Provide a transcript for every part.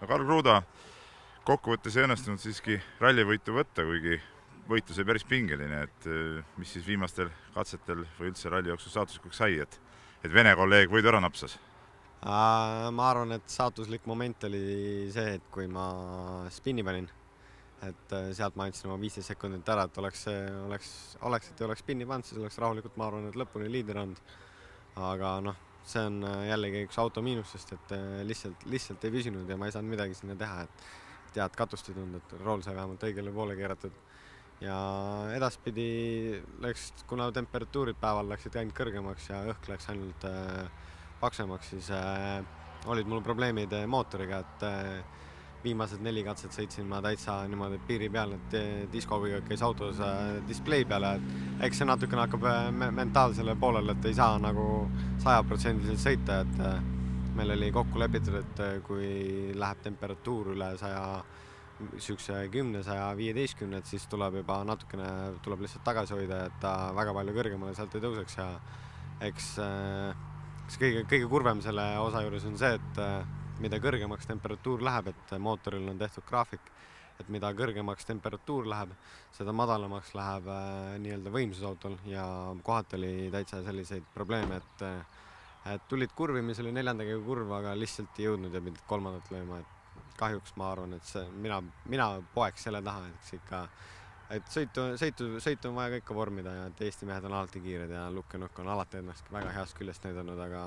no Karl Kruda kokkuvõttes ei õnnestunud siiski rallivõitu võtta, kuigi võitlus oli päris pingeline, et mis siis viimastel katsetel või üldse ralli jooksul saatuslikuks sai, et Vene kolleeg võidu ära napsas? Ma arvan, et saatuslik moment oli see, et kui ma spinni panin, et sealt ma andsin oma 15 sekundit ära, et oleks, et ei oleks spinni pannud, siis oleks rahulikult, ma arvan, et lõpuni liider olnud. Aga noh, see on jällegi üks auto miinustest, et lihtsalt ei püsinud ja ma ei saanud midagi sinna teha, et head katust ei tundnud, et rool sai vähemalt õigele poole keeratud. Ja edaspidi läks, kuna temperatuurid päeval läksid ainult kõrgemaks ja õhk läks ainult paksemaks, siis olid mul probleemid mootoriga, et viimased 4 katset sõitsin ma täitsa niimoodi piiri peal, et diskoga käis autos display peale, et eks see natukene hakkab mentaalsele poolele, et ei saa nagu 100% sõita, et meil oli kokku lepitud, et kui läheb temperatuur üle 10-115, et siis tuleb juba natukene, tuleb lihtsalt tagasi hoida, et ta väga palju kõrgemale sealt ei tõuseks ja eks kõige kurvem selle osa juures on see, et mida kõrgemaks temperatuur läheb, et mootoril on tehtud graafik, et mida kõrgemaks temperatuur läheb, seda madalamaks läheb nii-öelda võimsusautol ja kohati oli täitsa selliseid probleeme, et tulid kurvi, mis oli 4. kurv, aga lihtsalt ei jõudnud ja pidid 3. lööma, et kahjuks ma arvan, et mina poeks selle taha, et sõitu on vaja ikka vormida ja et Eesti mehed on alati kiired ja Lukk ja Nukk on alati ennast väga heast küljest näidanud, aga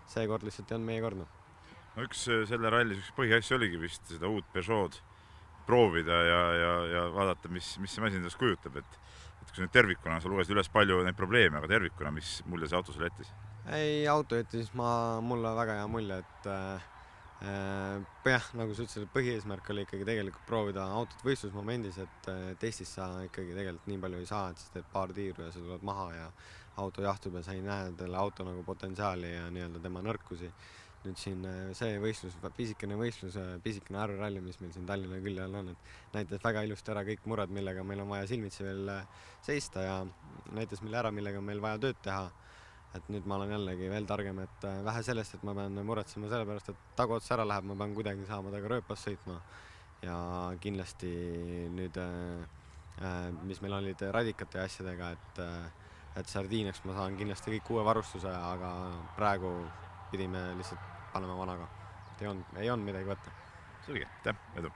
seekord lihtsalt ei olnud meie kord. No üks selle ralli põhiasju oligi vist seda uut Peugeot proovida ja vaadata, mis see masin endast kujutab, et kui nüüd tervikuna, sa lugesid üles palju neid probleeme, aga tervikuna, mis mulje see auto sulle jättis? Ei, auto jättis mulle väga hea mulje, et nagu sa ütlesid, põhieesmärk oli ikkagi tegelikult proovida autot võistlusmomendis, et Eestis sa ikkagi tegelikult nii palju ei saa, et sa teed paar tiiru ja sa tuled maha ja auto jahtub ja sa ei näe selle auto nagu potentsiaali ja nii-öelda tema nõrkusi. Nüüd siin see võistlus, pisikene arvralli, mis meil siin Tallinna külje all on, et näitas väga ilusti ära kõik mured, millega meil on vaja silmitsi veel seista ja näitas meile ära, millega on meil vaja tööd teha. Et nüüd ma olen jällegi veel targem, et vähe sellest, et ma pean muretsema selle pärast, et taguots ära läheb, ma pean kuidagi saama taga rööpas sõitma ja kindlasti nüüd, mis meil olid radikate ja asjadega, et Sardiiniaks ma saan kindlasti kõik uue varustuse, aga praegu pidime lihtsalt panema vanaga. Ei olnud midagi võtta. Selge, edu!